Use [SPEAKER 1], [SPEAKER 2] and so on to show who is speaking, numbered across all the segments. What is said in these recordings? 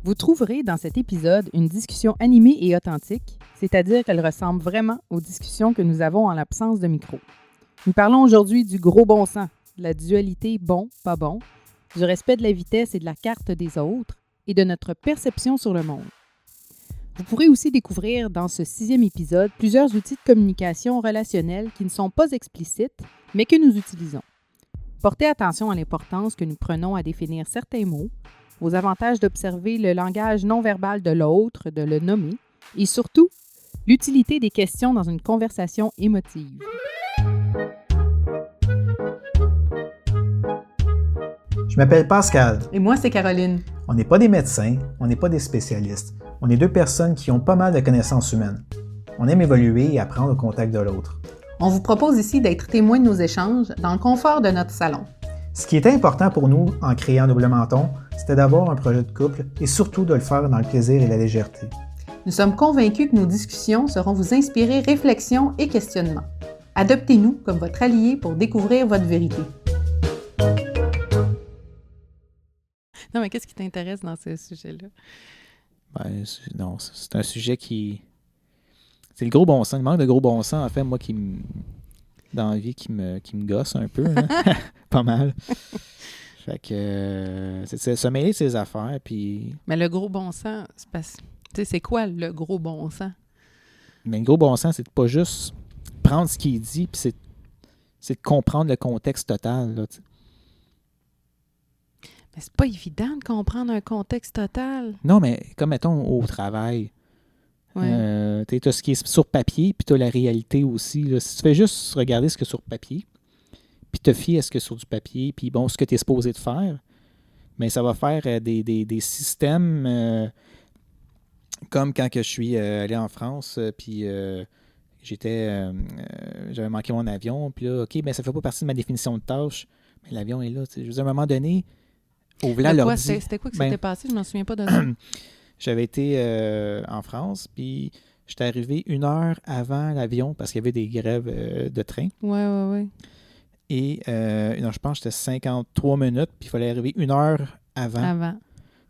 [SPEAKER 1] Vous trouverez dans cet épisode une discussion animée et authentique, c'est-à-dire qu'elle ressemble vraiment aux discussions que nous avons en l'absence de micro. Nous parlons aujourd'hui du gros bon sens, de la dualité bon-pas bon, du respect de la vitesse et de la carte des autres, et de notre perception sur le monde. Vous pourrez aussi découvrir dans ce 6e épisode plusieurs outils de communication relationnelle qui ne sont pas explicites, mais que nous utilisons. Portez attention à l'importance que nous prenons à définir certains mots, aux avantages d'observer le langage non-verbal de l'autre, de le nommer, et surtout, l'utilité des questions dans une conversation émotive.
[SPEAKER 2] Je m'appelle Pascal.
[SPEAKER 1] Et moi, c'est Caroline.
[SPEAKER 2] On n'est pas des médecins, on n'est pas des spécialistes. On est deux personnes qui ont pas mal de connaissances humaines. On aime évoluer et apprendre au contact de l'autre.
[SPEAKER 1] On vous propose ici d'être témoins de nos échanges dans le confort de notre salon.
[SPEAKER 2] Ce qui était important pour nous en créant Double Menton, c'était d'avoir un projet de couple et surtout de le faire dans le plaisir et la légèreté.
[SPEAKER 1] Nous sommes convaincus que nos discussions sauront vous inspirer réflexion et questionnement. Adoptez-nous comme votre allié pour découvrir votre vérité. Non, mais qu'est-ce qui t'intéresse dans ce sujet-là?
[SPEAKER 3] C'est un sujet qui... C'est le gros bon sens. Le manque de gros bon sens, en fait, moi, dans la vie, qui me gosse un peu. Hein? Pas mal. Fait que... c'est se mêler de ses affaires, puis...
[SPEAKER 1] Mais le gros bon sens, c'est quoi le gros bon sens?
[SPEAKER 3] Mais le gros bon sens, c'est de pas juste prendre ce qu'il dit, puis c'est de comprendre le contexte total, là, t'sais.
[SPEAKER 1] Mais c'est pas évident de comprendre un contexte total.
[SPEAKER 3] Non, mais comme, mettons, au travail,
[SPEAKER 1] Ouais.
[SPEAKER 3] tu as ce qui est sur papier, puis tu as la réalité aussi. Là. Si tu fais juste regarder ce que sur papier, puis te fier à ce que sur du papier, puis bon, ce que tu es supposé de faire, mais ça va faire des systèmes comme quand que je suis allé en France, puis j'avais manqué mon avion, puis là, OK, mais ça fait pas partie de ma définition de tâche, mais l'avion est là. Je veux dire, à un moment donné,
[SPEAKER 1] C'était quoi que s'était passé? Je m'en souviens pas de ça.
[SPEAKER 3] J'avais été en France, puis j'étais arrivé 1 heure avant l'avion parce qu'il y avait des grèves de train.
[SPEAKER 1] Ouais.
[SPEAKER 3] Et je pense que c'était 53 minutes, puis il fallait arriver 1 heure avant.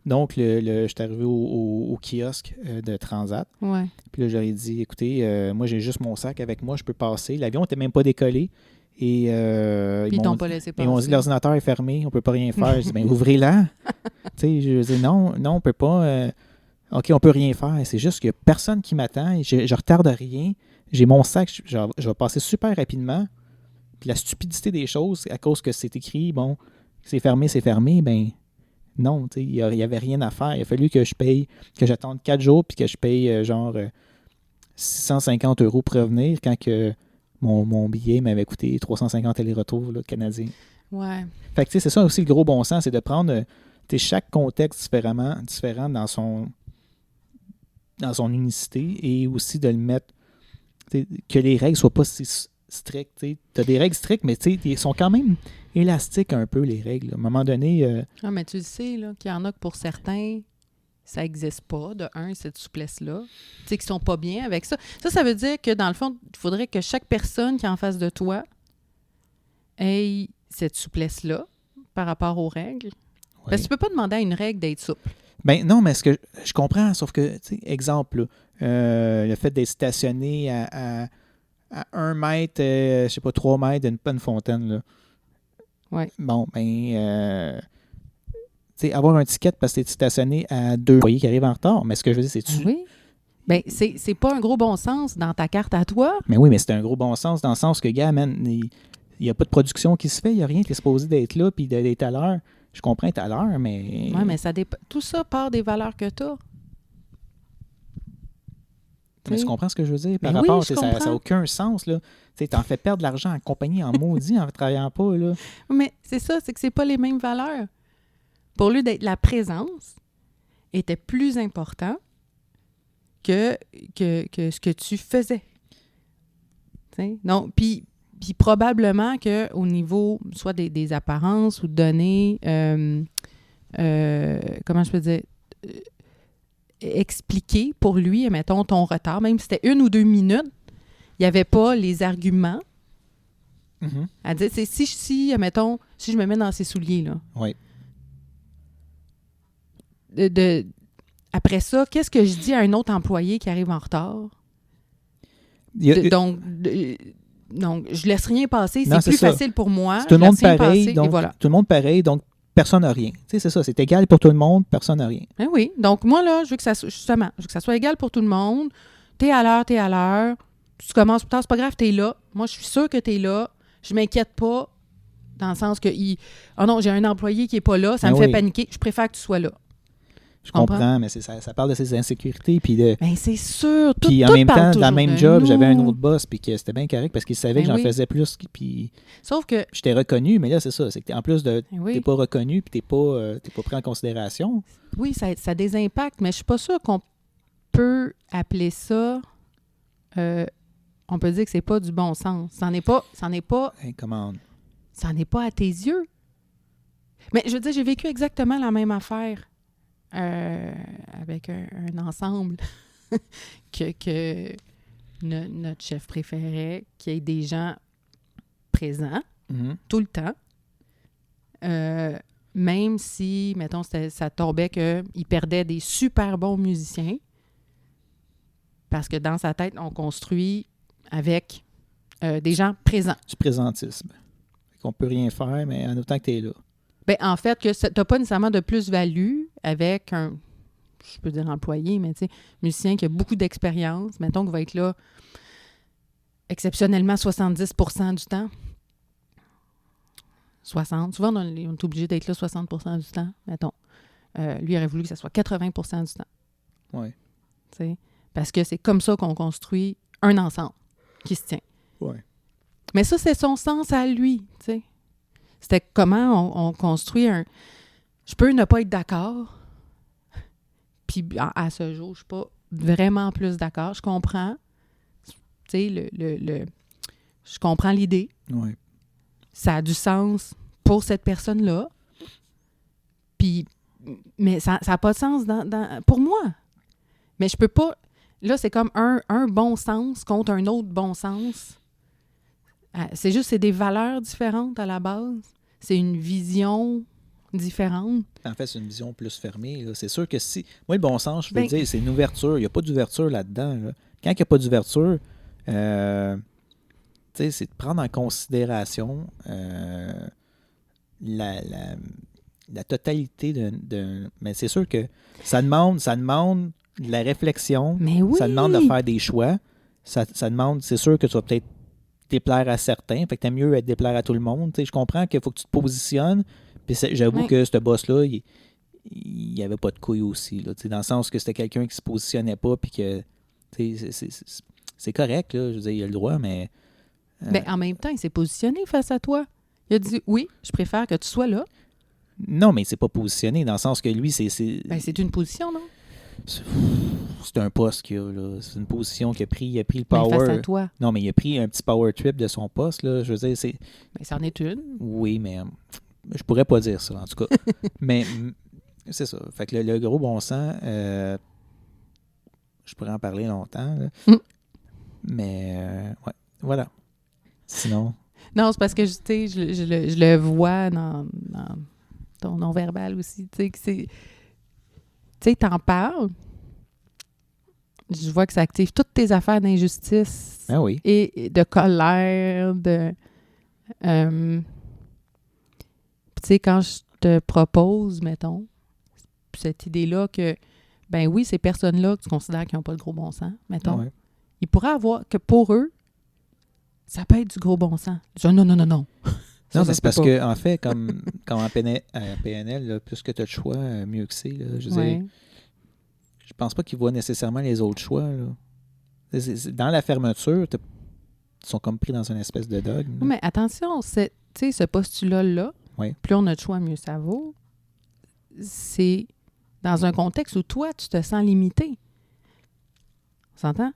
[SPEAKER 3] Donc, j'étais arrivé au kiosque de Transat.
[SPEAKER 1] Ouais.
[SPEAKER 3] Puis là, j'aurais dit, écoutez, moi, j'ai juste mon sac avec moi, je peux passer. L'avion n'était même pas décollé. Et
[SPEAKER 1] ils t'ont pas laissé passer.
[SPEAKER 3] Ils m'ont dit, l'ordinateur est fermé, on peut pas rien faire. Je dis, ouvrez-la. Tu sais, je dis, non, on peut pas. OK, on peut rien faire. C'est juste qu'il n'y a personne qui m'attend. Je retarde rien. J'ai mon sac, je vais passer super rapidement. Puis la stupidité des choses, à cause que c'est écrit, bon, c'est fermé, ben non, tu sais, il n'y avait rien à faire. Il a fallu que je paye, que j'attende 4 jours, puis que je paye 650 € pour revenir quand que mon billet m'avait coûté 350 aller-retour là, canadien.
[SPEAKER 1] Ouais.
[SPEAKER 3] Fait que tu sais, c'est ça aussi le gros bon sens, c'est de prendre chaque contexte différent dans son unicité et aussi de le mettre, que les règles soient pas si strictes. Tu as des règles strictes, mais ils sont quand même élastiques un peu, les règles. À un moment donné...
[SPEAKER 1] Ah, mais tu le sais, là, qu'il y en a que pour certains, ça n'existe pas, cette souplesse-là. Tu sais, qu'ils sont pas bien avec ça. Ça veut dire que, dans le fond, il faudrait que chaque personne qui est en face de toi ait cette souplesse-là par rapport aux règles.
[SPEAKER 3] Ouais.
[SPEAKER 1] Parce que tu peux pas demander à une règle d'être souple.
[SPEAKER 3] Ben non, mais ce que je comprends, sauf que, tu sais, exemple, le fait d'être stationné à 1 mètre, je sais pas, 3 mètres d'une fontaine, là.
[SPEAKER 1] Ouais.
[SPEAKER 3] Bon, ben, tu sais, avoir un ticket parce que tu es stationné à 2 employés qui arrivent en retard, mais ce que je veux dire, c'est-tu...
[SPEAKER 1] Oui. Ben, c'est pas un gros bon sens dans ta carte à toi.
[SPEAKER 3] Mais oui, mais c'est un gros bon sens dans le sens que, gars, man, il n'y a pas de production qui se fait, il n'y a rien qui est supposé d'être là puis d'être à l'heure. Je comprends être à l'heure, mais...
[SPEAKER 1] Oui, mais tout ça part des valeurs que tu as.
[SPEAKER 3] Mais tu comprends ce que je veux dire? Par
[SPEAKER 1] ben
[SPEAKER 3] rapport,
[SPEAKER 1] oui,
[SPEAKER 3] ça n'a aucun sens, là. Tu t'en fais perdre de l'argent en compagnie, en maudit, en ne travaillant pas, là.
[SPEAKER 1] Mais c'est ça, c'est que c'est pas les mêmes valeurs. Pour lui, la présence était plus important que ce que tu faisais. T'sais? Donc, puis probablement qu'au niveau soit des apparences ou de données, comment je peux dire, expliquer pour lui, mettons, ton retard, même si c'était 1 ou 2 minutes, il n'y avait pas les arguments à dire, c'est si, mettons, si je me mets dans ses souliers, là.
[SPEAKER 3] Oui.
[SPEAKER 1] après ça, qu'est-ce que je dis à un autre employé qui arrive en retard? Donc, je laisse rien passer.
[SPEAKER 3] Non,
[SPEAKER 1] C'est plus
[SPEAKER 3] ça.
[SPEAKER 1] facile pour moi.
[SPEAKER 3] C'est tout le monde
[SPEAKER 1] Je laisse rien
[SPEAKER 3] pareil,
[SPEAKER 1] passer,
[SPEAKER 3] donc
[SPEAKER 1] et voilà.
[SPEAKER 3] tout le monde pareil, donc personne n'a rien. Tu sais, c'est ça, c'est égal pour tout le monde, personne n'a rien.
[SPEAKER 1] Ben oui. Donc, moi, là, je veux que ça soit égal pour tout le monde. T'es à l'heure. Tu commences plus tard, c'est pas grave, t'es là. Moi, je suis sûre que t'es là. Je m'inquiète pas dans le sens que oh non, j'ai un employé qui est pas là, ça me fait paniquer. Je préfère que tu sois là.
[SPEAKER 3] Je comprends, mais ça parle de ses insécurités. Puis
[SPEAKER 1] ben, c'est sûr.
[SPEAKER 3] Puis en même temps, dans le même job, j'avais un autre boss, puis que c'était bien correct parce qu'il savait que j'en faisais plus. Puis
[SPEAKER 1] sauf que
[SPEAKER 3] j'étais reconnu, mais là, c'est ça. C'est que en plus de t'es pas reconnu, puis t'es pas pris en considération.
[SPEAKER 1] Oui, ça a des impacts, mais je suis pas sûre qu'on peut appeler ça. On peut dire que c'est pas du bon sens. Ça n'est pas.
[SPEAKER 3] Hey, comment?
[SPEAKER 1] Ça n'est pas à tes yeux. Mais je veux dire, j'ai vécu exactement la même affaire. Avec un ensemble que notre chef préférait, qu'il y ait des gens présents tout le temps. Même si, mettons, ça tombait qu'il perdait des super bons musiciens, parce que dans sa tête, on construit avec des gens présents.
[SPEAKER 3] Du présentisme. On peut rien faire, mais en autant que tu es là.
[SPEAKER 1] Bien, en fait, que tu n'as pas nécessairement de plus-value avec un, je peux dire employé, mais tu sais, musicien qui a beaucoup d'expérience, mettons qu'il va être là exceptionnellement 70% du temps. 60. Souvent, on est obligé d'être là 60% du temps, mettons. Lui aurait voulu que ça soit 80% du temps.
[SPEAKER 3] Oui.
[SPEAKER 1] Tu sais, parce que c'est comme ça qu'on construit un ensemble qui se tient.
[SPEAKER 3] Oui.
[SPEAKER 1] Mais ça, c'est son sens à lui, tu sais. C'était comment on construit un... Je peux ne pas être d'accord. Puis à ce jour, je ne suis pas vraiment plus d'accord. Je comprends. Tu sais, je comprends l'idée.
[SPEAKER 3] Oui.
[SPEAKER 1] Ça a du sens pour cette personne-là. Puis, mais ça n'a pas de sens pour moi. Mais je peux pas... Là, c'est comme un bon sens contre un autre bon sens. C'est des valeurs différentes à la base. C'est une vision différente.
[SPEAKER 3] En fait, c'est une vision plus fermée. Là. C'est sûr que si... Moi, le bon sens, je peux dire, c'est une ouverture. Il n'y a pas d'ouverture là-dedans. Là. Quand il n'y a pas d'ouverture, c'est de prendre en considération la totalité de... Mais c'est sûr que ça demande de la réflexion.
[SPEAKER 1] Mais oui.
[SPEAKER 3] Ça demande de faire des choix. Ça demande... C'est sûr que tu vas peut-être déplaire à certains. Fait que t'aimes mieux être déplaire à tout le monde. T'sais, je comprends qu'il faut que tu te positionnes. Puis j'avoue que ce boss-là, il n'y avait pas de couilles aussi. Là, dans le sens que c'était quelqu'un qui se positionnait pas. Puis que c'est correct. Là, je veux dire, il a le droit, mais...
[SPEAKER 1] Ben, en même temps, il s'est positionné face à toi. Il a dit, oui, je préfère que tu sois là.
[SPEAKER 3] Non, mais il s'est pas positionné. Dans le sens que lui, c'est...
[SPEAKER 1] Ben, c'est une position, non?
[SPEAKER 3] C'est un poste qu'il a, là. C'est une position qu'il a pris. Il a pris le power.
[SPEAKER 1] Ben, face à toi.
[SPEAKER 3] Non, mais il a pris un petit power trip de son poste, là. Je veux dire, c'est...
[SPEAKER 1] Ben, c'en est une.
[SPEAKER 3] Oui, mais je pourrais pas dire ça, en tout cas. Mais c'est ça. Fait que le gros bon sens, je pourrais en parler longtemps, là. Mais, ouais, voilà. Sinon...
[SPEAKER 1] Non, c'est parce que, tu sais, je le vois dans ton non-verbal aussi, tu sais, que c'est... Tu sais, t'en parles, je vois que ça active toutes tes affaires d'injustice et de colère, de... tu sais, quand je te propose, mettons, cette idée-là que, ben oui, ces personnes-là que tu considères qui n'ont pas de gros bon sens, mettons, ils pourraient avoir, que pour eux, ça peut être du gros bon sens. Je dis, non.
[SPEAKER 3] Non, mais c'est parce que, en fait, comme en PNL, là, plus que tu as de choix, mieux que c'est. Là, je veux dire, je pense pas qu'ils voient nécessairement les autres choix. Là. Dans la fermeture, ils sont comme pris dans une espèce de dogme.
[SPEAKER 1] Oui, mais attention, ce postulat-là, plus on a de choix, mieux ça vaut. C'est dans un contexte où toi, tu te sens limité. On s'entend?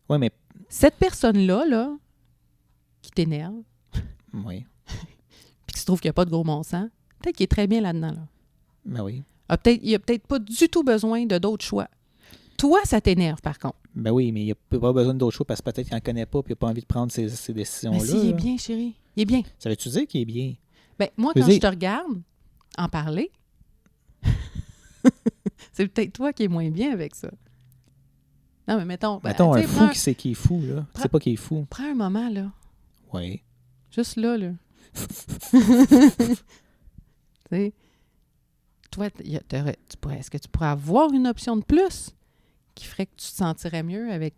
[SPEAKER 3] Oui, mais...
[SPEAKER 1] Cette personne-là, là, qui t'énerve,
[SPEAKER 3] puis
[SPEAKER 1] qui se trouve qu'il n'y a pas de gros bon sens, peut-être qu'il est très bien là-dedans. Là.
[SPEAKER 3] Ben oui.
[SPEAKER 1] Il n'a peut-être pas du tout besoin de d'autres choix. Toi, ça t'énerve, par contre.
[SPEAKER 3] Ben oui, mais il n'a pas besoin d'autres choix parce que peut-être qu'il n'en connaît pas et qu'il n'a pas envie de prendre ces décisions-là.
[SPEAKER 1] Mais s'il est bien, chérie. Il est bien.
[SPEAKER 3] Ça veut-tu dire qu'il est bien?
[SPEAKER 1] Ben moi, quand je te regarde en parler, C'est peut-être toi qui es moins bien avec ça. Non, mais mettons...
[SPEAKER 3] Mettons
[SPEAKER 1] tu
[SPEAKER 3] un
[SPEAKER 1] sais,
[SPEAKER 3] fou qui sait qui est fou, là. C'est pas qui est fou.
[SPEAKER 1] Prends un moment, là.
[SPEAKER 3] Oui.
[SPEAKER 1] Juste là, là. Tu sais, toi, est-ce que tu pourrais avoir une option de plus qui ferait que tu te sentirais mieux avec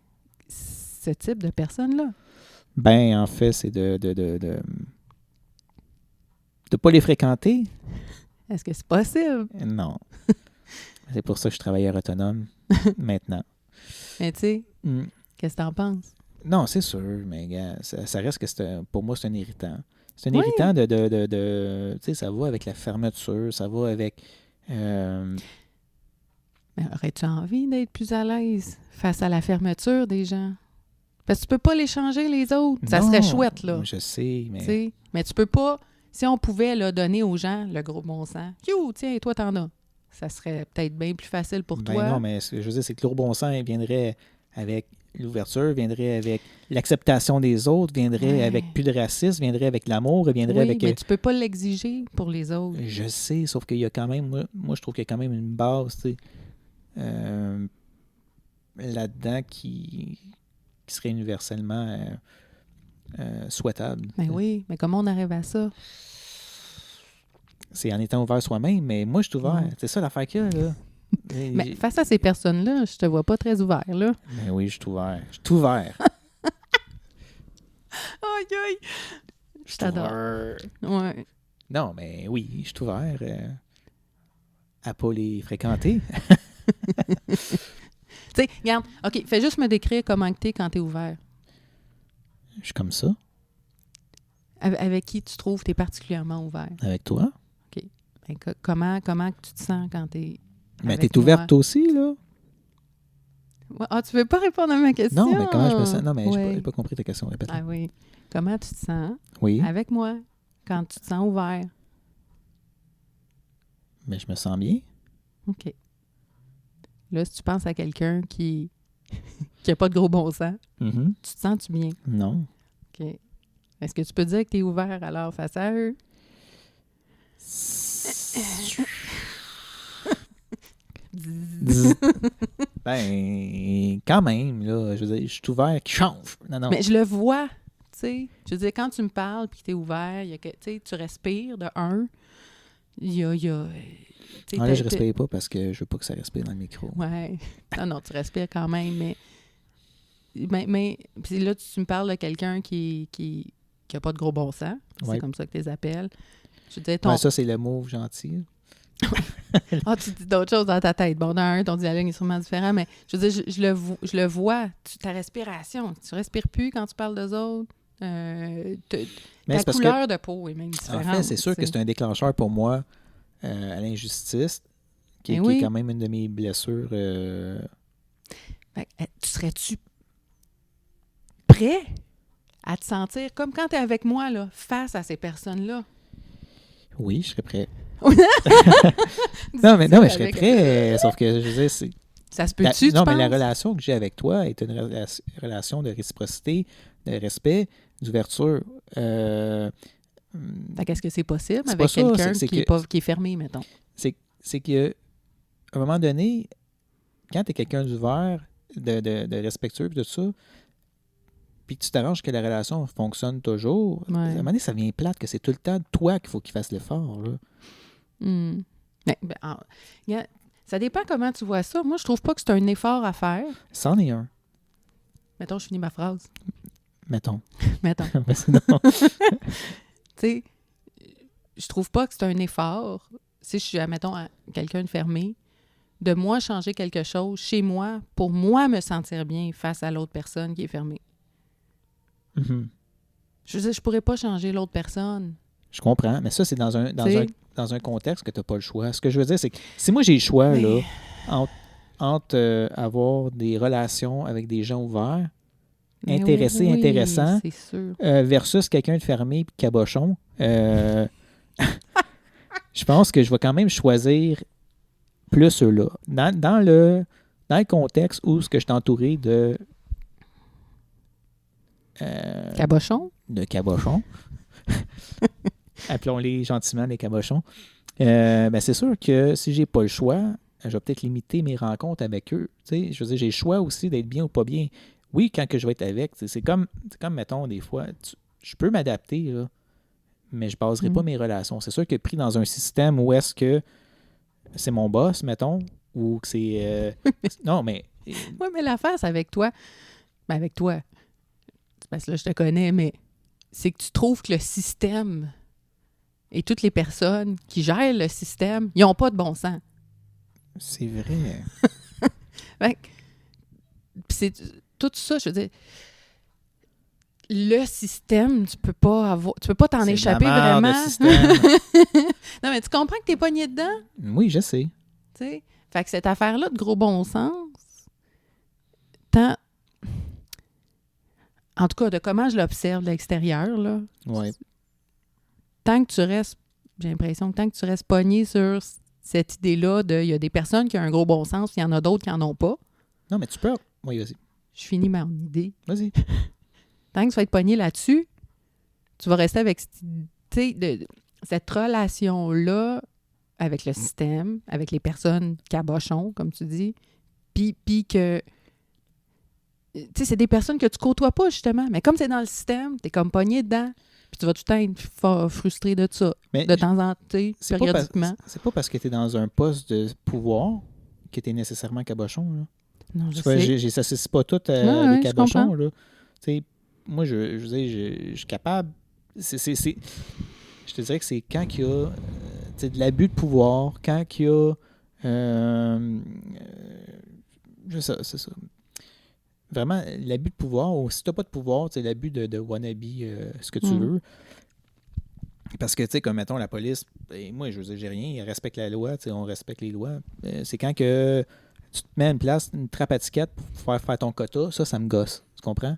[SPEAKER 1] ce type de personne-là?
[SPEAKER 3] Ben, en fait, c'est de pas les fréquenter.
[SPEAKER 1] Est-ce que c'est possible?
[SPEAKER 3] Non. C'est pour ça que je suis travailleur autonome maintenant.
[SPEAKER 1] Mais tu sais,
[SPEAKER 3] Mm.
[SPEAKER 1] qu'est-ce que t'en penses?
[SPEAKER 3] Non, c'est sûr, mais gars, ça reste que pour moi, c'est un irritant. C'est un
[SPEAKER 1] Oui.
[SPEAKER 3] irritant tu sais, ça va avec la fermeture, ça va avec...
[SPEAKER 1] Mais aurais-tu envie d'être plus à l'aise face à la fermeture des gens? Parce que tu peux pas les changer, les autres. Ça
[SPEAKER 3] Non,
[SPEAKER 1] serait chouette, là.
[SPEAKER 3] Je sais, mais...
[SPEAKER 1] Tu sais, mais tu peux pas... Si on pouvait là, donner aux gens le gros bon sens, « Yo, tiens, toi, t'en as. » Ça serait peut-être bien plus facile pour
[SPEAKER 3] Ben
[SPEAKER 1] toi.
[SPEAKER 3] non, mais ce que je veux dire, c'est que le gros bon sens viendrait avec l'ouverture, viendrait avec l'acceptation des autres, viendrait
[SPEAKER 1] Ouais.
[SPEAKER 3] avec plus de racisme, viendrait avec l'amour, viendrait
[SPEAKER 1] Oui,
[SPEAKER 3] avec...
[SPEAKER 1] mais tu peux pas l'exiger pour les autres.
[SPEAKER 3] Je sais, sauf qu'il y a quand même... Moi, je trouve qu'il y a quand même une base, tu sais, là-dedans qui serait universellement souhaitable.
[SPEAKER 1] Ben oui, mais comment on arrive à ça?
[SPEAKER 3] C'est en étant ouvert soi-même, mais moi, je suis ouvert.
[SPEAKER 1] Mm.
[SPEAKER 3] C'est ça l'affaire qu'il y a, là.
[SPEAKER 1] Mais face à ces personnes-là, je te vois pas très ouvert, là.
[SPEAKER 3] Mais oui, je suis ouvert. Je suis ouvert.
[SPEAKER 1] Aïe, aïe!
[SPEAKER 3] Je suis
[SPEAKER 1] t'adore.
[SPEAKER 3] ouvert.
[SPEAKER 1] Ouais.
[SPEAKER 3] Non, mais oui, je suis ouvert à pas les fréquenter.
[SPEAKER 1] Tu sais, regarde, OK, fais juste me décrire comment que t'es quand t'es ouvert.
[SPEAKER 3] Je suis comme ça,
[SPEAKER 1] Avec qui tu trouves que t'es particulièrement ouvert?
[SPEAKER 3] avec toi.
[SPEAKER 1] Ben, comment que tu te sens quand t'es
[SPEAKER 3] Mais
[SPEAKER 1] avec
[SPEAKER 3] t'es ouverte
[SPEAKER 1] moi?
[SPEAKER 3] toi aussi, là?
[SPEAKER 1] Ouais. Ah, tu veux pas répondre à ma question?
[SPEAKER 3] Non, mais comment je me sens? Non, mais
[SPEAKER 1] Ouais.
[SPEAKER 3] j'ai pas compris ta question. Répète.
[SPEAKER 1] Ah oui. Comment tu te sens
[SPEAKER 3] Oui,
[SPEAKER 1] avec moi quand tu te sens ouvert?
[SPEAKER 3] mais je me sens bien.
[SPEAKER 1] OK. Là, si tu penses à quelqu'un qui a pas de gros bon sens,
[SPEAKER 3] Mhm.
[SPEAKER 1] tu te sens-tu bien?
[SPEAKER 3] Non.
[SPEAKER 1] OK. Est-ce que tu peux dire que tu es ouvert alors face à eux?
[SPEAKER 3] Ben, quand même, là. Je veux dire, je suis ouvert qui change. Non.
[SPEAKER 1] Mais je le vois, tu sais. Je veux dire, quand tu me parles puis que tu es ouvert, il y a tu sais, tu respires de un. Il y a tu sais,
[SPEAKER 3] Ah, là, je respire pas parce que je veux pas que ça respire dans le micro.
[SPEAKER 1] Ouais. Non, tu respires quand même, mais puis là, tu me parles de quelqu'un qui a pas de gros bon sens.
[SPEAKER 3] Ouais.
[SPEAKER 1] C'est comme ça que tu les appelles. Je veux dire, ton...
[SPEAKER 3] Ouais, ça, c'est le mot gentil.
[SPEAKER 1] Ah, tu dis d'autres choses dans ta tête. Bon, dans un, ton dialogue est sûrement différent, mais je veux dire, je le vois. Ta respiration, tu respires plus quand tu parles d'eux autres.
[SPEAKER 3] Mais
[SPEAKER 1] Ta
[SPEAKER 3] c'est parce
[SPEAKER 1] couleur de peau est même
[SPEAKER 3] que,
[SPEAKER 1] différente.
[SPEAKER 3] en fait, c'est sûr que
[SPEAKER 1] tu sais.
[SPEAKER 3] c'est un déclencheur pour moi à l'injustice, qui
[SPEAKER 1] Ben
[SPEAKER 3] est
[SPEAKER 1] oui.
[SPEAKER 3] quand même une de mes blessures.
[SPEAKER 1] Fait que, tu serais-tu prêt à te sentir comme quand tu es avec moi, là, face à ces personnes-là?
[SPEAKER 3] Oui, je serais prêt. non, mais je serais prêt, sauf que, je veux dire, c'est...
[SPEAKER 1] Ça se peut-tu,
[SPEAKER 3] Non,
[SPEAKER 1] tu
[SPEAKER 3] mais la
[SPEAKER 1] penses?
[SPEAKER 3] relation que j'ai avec toi est une relation de réciprocité, de respect, d'ouverture.
[SPEAKER 1] Fait qu'est-ce que c'est possible
[SPEAKER 3] C'est
[SPEAKER 1] avec
[SPEAKER 3] pas ça,
[SPEAKER 1] quelqu'un
[SPEAKER 3] c'est
[SPEAKER 1] qui est fermé, mettons?
[SPEAKER 3] C'est qu'à un moment donné, quand tu es quelqu'un d'ouvert, de respectueux, puis tout ça, puis que tu t'arranges que la relation fonctionne toujours,
[SPEAKER 1] Ouais.
[SPEAKER 3] à un moment donné, ça devient plate, que c'est tout le temps toi qu'il faut qu'il fasse l'effort. Là.
[SPEAKER 1] Hmm. Regarde, ça dépend comment tu vois ça. Moi, je trouve pas que c'est un effort à faire.
[SPEAKER 3] C'en est un,
[SPEAKER 1] Mettons, je finis ma phrase.
[SPEAKER 3] mettons.
[SPEAKER 1] Mettons.
[SPEAKER 3] Mais sinon,
[SPEAKER 1] Tu sais, je trouve pas que c'est un effort. Si je suis, admettons, quelqu'un de fermé, de moi changer quelque chose chez moi pour moi me sentir bien face à l'autre personne qui est fermée.
[SPEAKER 3] mhm.
[SPEAKER 1] Je veux dire, je pourrais pas changer l'autre personne.
[SPEAKER 3] Je comprends, mais ça, c'est dans
[SPEAKER 1] T'sais.
[SPEAKER 3] dans un contexte que tu n'as pas le choix. Ce que je veux dire, c'est que si moi j'ai le choix
[SPEAKER 1] Mais-
[SPEAKER 3] là, entre avoir des relations avec des gens ouverts
[SPEAKER 1] Mais
[SPEAKER 3] intéressés,
[SPEAKER 1] oui,
[SPEAKER 3] intéressants,
[SPEAKER 1] c'est sûr.
[SPEAKER 3] versus quelqu'un de fermé et cabochon, je pense que je vais quand même choisir plus ceux-là. Dans le contexte où ce que je suis entouré de
[SPEAKER 1] Cabochon?
[SPEAKER 3] cabochons, appelons-les gentiment les cabochons, ben c'est sûr que si j'ai pas le choix, je vais peut-être limiter mes rencontres avec eux. Tu sais, je veux dire, j'ai le choix aussi d'être bien ou pas bien. Oui, quand que je vais être avec, c'est comme, mettons, des fois, je peux m'adapter, là, mais je ne baserai pas mes relations. C'est sûr que pris dans un système où est-ce que c'est mon boss, mettons, ou que c'est... non, mais...
[SPEAKER 1] Oui, mais l'affaire, c'est avec toi. Ben, avec toi. C'est parce que là, je te connais, mais c'est que tu trouves que le système et toutes les personnes qui gèrent le système, ils n'ont pas de bon sens.
[SPEAKER 3] C'est vrai.
[SPEAKER 1] Fait que, pis c'est tout ça, je veux dire, le système, tu peux pas t'en
[SPEAKER 3] C'est
[SPEAKER 1] échapper
[SPEAKER 3] de la merde,
[SPEAKER 1] vraiment.
[SPEAKER 3] le système.
[SPEAKER 1] Non, mais tu comprends que t'es pogné dedans,
[SPEAKER 3] Oui, je sais.
[SPEAKER 1] tu sais. Fait que cette affaire-là de gros bon sens, tant... En tout cas, de comment je l'observe de l'extérieur, là,
[SPEAKER 3] Ouais.
[SPEAKER 1] tant que tu restes, j'ai l'impression que tant que tu restes pogné sur cette idée-là de, il y a des personnes qui ont un gros bon sens, puis il y en a d'autres qui n'en ont pas.
[SPEAKER 3] Non, mais tu peux... Oui, vas-y.
[SPEAKER 1] Je finis ma idée.
[SPEAKER 3] Vas-y.
[SPEAKER 1] Tant que tu vas être pogné là-dessus, tu vas rester avec cette relation-là avec le système, avec les personnes cabochons, comme tu dis, puis que... Tu sais, c'est des personnes que tu côtoies pas, justement. Mais comme c'est dans le système, t'es comme pogné dedans, puis tu vas tout le temps être frustré de ça,
[SPEAKER 3] Mais
[SPEAKER 1] de temps en temps,
[SPEAKER 3] c'est
[SPEAKER 1] périodiquement.
[SPEAKER 3] c'est pas parce que tu es dans un poste de pouvoir que tu es nécessairement cabochon, là.
[SPEAKER 1] Non, je
[SPEAKER 3] Tu vois,
[SPEAKER 1] sais.
[SPEAKER 3] j'associe pas tout
[SPEAKER 1] Ouais,
[SPEAKER 3] les
[SPEAKER 1] je
[SPEAKER 3] cabochons,
[SPEAKER 1] comprends.
[SPEAKER 3] là. Tu sais, moi, je veux dire, je suis capable... Je te dirais que c'est quand il y a tu sais, de l'abus de pouvoir, quand il y a... c'est ça. Vraiment, l'abus de pouvoir, ou si tu n'as pas de pouvoir, c'est l'abus de wannabe, ce que tu veux. Parce que, tu sais, comme mettons la police, moi, je veux dire, j'ai rien, ils respectent la loi, tu sais, on respecte les lois. C'est quand que tu te mets une place, une trappe à ticket pour faire ton quota, ça me gosse. Tu comprends?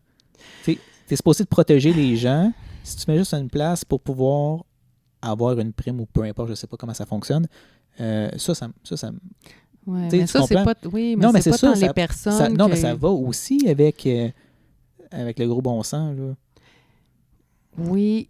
[SPEAKER 3] Tu es supposé de protéger les gens. Si tu mets juste une place pour pouvoir avoir une prime ou peu importe, je sais pas comment ça fonctionne, ça me...
[SPEAKER 1] Ouais,
[SPEAKER 3] Tu sais,
[SPEAKER 1] mais
[SPEAKER 3] tu
[SPEAKER 1] ça, c'est
[SPEAKER 3] comprends?
[SPEAKER 1] pas... Oui, mais
[SPEAKER 3] Non, mais
[SPEAKER 1] c'est pas
[SPEAKER 3] c'est ça,
[SPEAKER 1] tant les personnes
[SPEAKER 3] non,
[SPEAKER 1] que...
[SPEAKER 3] mais ça va aussi avec le gros bon sens, là.
[SPEAKER 1] Oui,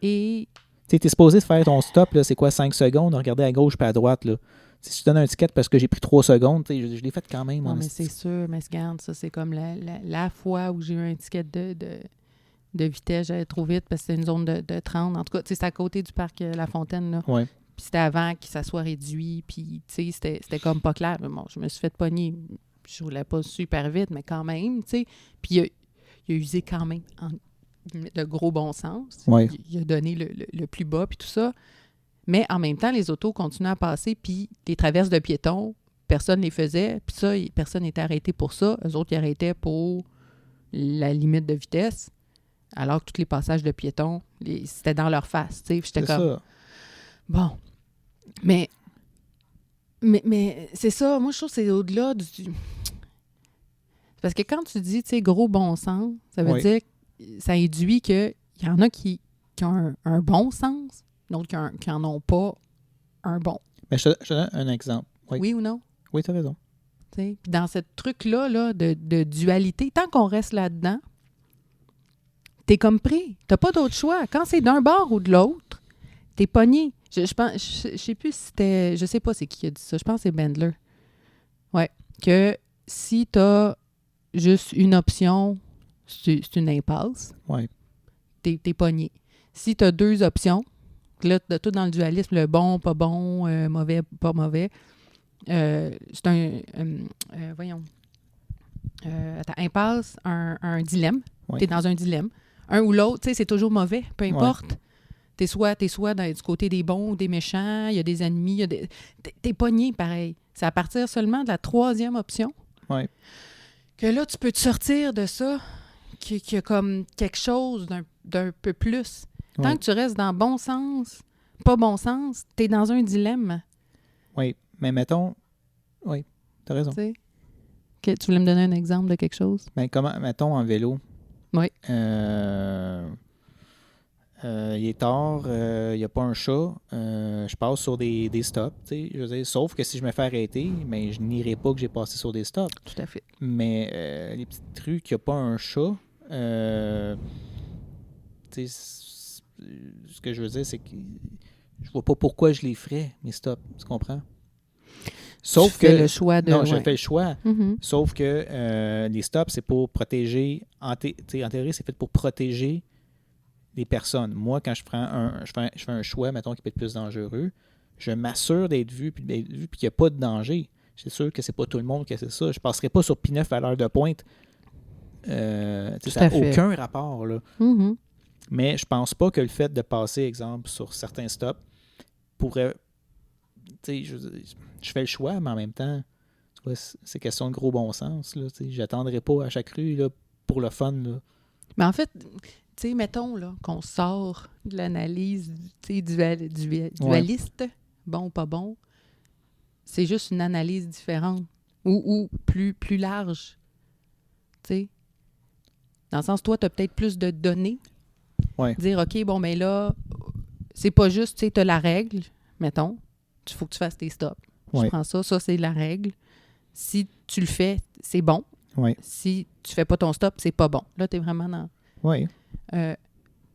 [SPEAKER 1] et...
[SPEAKER 3] Tu es supposé de faire ton stop, là, c'est quoi, 5 secondes, regarder à gauche puis à droite, là. Si je te donne un ticket parce que j'ai pris 3 secondes, je l'ai fait quand même.
[SPEAKER 1] Non, mais c'est sûr, mais regarde, ça, c'est comme la fois où j'ai eu un ticket de vitesse, j'allais trop vite parce que c'était une zone de 30. En tout cas, tu sais, c'est à côté du parc La Fontaine, là.
[SPEAKER 3] Ouais.
[SPEAKER 1] Puis c'était avant que ça soit réduit, puis tu sais, c'était comme pas clair. Mais bon, je me suis fait pogner. Je roulais pas super vite, mais quand même, tu sais. Puis il a usé quand même de gros bon sens.
[SPEAKER 3] Ouais.
[SPEAKER 1] Il a donné le plus bas, puis tout ça. Mais en même temps, les autos continuaient à passer, puis les traverses de piétons, personne ne les faisait. Puis ça, personne n'était arrêté pour ça. Eux autres, ils arrêtaient pour la limite de vitesse. Alors que tous les passages de piétons, c'était dans leur face, tu sais. J'étais comme...
[SPEAKER 3] Ça.
[SPEAKER 1] Bon. Mais c'est ça. Moi, je trouve que c'est au-delà du... Parce que quand tu dis, tu sais, gros bon sens, ça veut dire que ça induit qu'il y en a qui ont un bon sens, d'autres qui n'en ont pas un bon.
[SPEAKER 3] Mais je te donne un exemple.
[SPEAKER 1] Oui ou non?
[SPEAKER 3] Oui, tu as raison.
[SPEAKER 1] Puis dans ce truc-là là, de dualité, tant qu'on reste là-dedans, t'es comme pris. T'as pas d'autre choix. Quand c'est d'un bord ou de l'autre, t'es pogné. Je sais plus si c'était... Je sais pas c'est qui a dit ça. Je pense que c'est Bendler. Ouais. Que si t'as juste une option, c'est une impasse.
[SPEAKER 3] Ouais.
[SPEAKER 1] T'es pogné. Si t'as deux options, là, tout dans le dualisme, le bon, pas bon, mauvais, pas mauvais, c'est un... voyons. Attends, impasse, un dilemme.
[SPEAKER 3] Ouais.
[SPEAKER 1] T'es dans un dilemme. Un ou l'autre, tu sais, c'est toujours mauvais, peu importe. T'es soit du côté des bons ou des méchants, il y a des ennemis, t'es pogné pareil. C'est à partir seulement de la troisième option que là, tu peux te sortir de ça, qu'il y a comme quelque chose d'un peu plus. Tant que tu restes dans bon sens, pas bon sens, t'es dans un dilemme.
[SPEAKER 3] Oui, mais mettons... Oui, t'as raison.
[SPEAKER 1] Tu voulais me donner un exemple de quelque chose?
[SPEAKER 3] Ben, mettons en vélo.
[SPEAKER 1] Oui.
[SPEAKER 3] Il est tard, il n'y a pas un chat, je passe sur des stops, je veux dire, sauf que si je me fais arrêter, mais je n'irai pas que j'ai passé sur des stops.
[SPEAKER 1] Tout à fait.
[SPEAKER 3] Mais les petites rues qu'il n'y a pas un chat, ce que je veux dire, c'est que je vois pas pourquoi je les ferais, mes stops, tu comprends? Sauf
[SPEAKER 1] tu fais
[SPEAKER 3] que
[SPEAKER 1] le choix de...
[SPEAKER 3] non, je
[SPEAKER 1] ouais.
[SPEAKER 3] fais le choix.
[SPEAKER 1] Mhm.
[SPEAKER 3] Sauf que les stops, c'est pour protéger. En théorie, c'est fait pour protéger les personnes. Moi, quand je fais un choix, mettons, qui peut être plus dangereux, je m'assure d'être vu puis qu'il n'y a pas de danger. C'est sûr que c'est pas tout le monde qui c'est ça. Je ne passerai pas sur P9 à l'heure de pointe.
[SPEAKER 1] Tout
[SPEAKER 3] Ça
[SPEAKER 1] à
[SPEAKER 3] n'a
[SPEAKER 1] fait.
[SPEAKER 3] aucun rapport, là.
[SPEAKER 1] Mhm.
[SPEAKER 3] Mais je pense pas que le fait de passer, exemple, sur certains stops pourrait. Je fais le choix, mais en même temps, tu vois, c'est question de gros bon sens. Je n'attendrai pas à chaque rue là, pour le fun. Là.
[SPEAKER 1] Mais en fait, tu sais, mettons là, qu'on sort de l'analyse dualiste, bon ou pas bon, c'est juste une analyse différente ou plus large. Tu sais, dans le sens, toi, tu as peut-être plus de données.
[SPEAKER 3] Ouais.
[SPEAKER 1] Dire, OK, bon, mais là, c'est pas juste, tu sais, tu as la règle, mettons, il faut que tu fasses tes stops.
[SPEAKER 3] Ouais.
[SPEAKER 1] Je prends ça, c'est la règle. Si tu le fais, c'est bon.
[SPEAKER 3] Ouais.
[SPEAKER 1] Si tu fais pas ton stop, c'est pas bon. Là, tu es vraiment dans...
[SPEAKER 3] Ouais.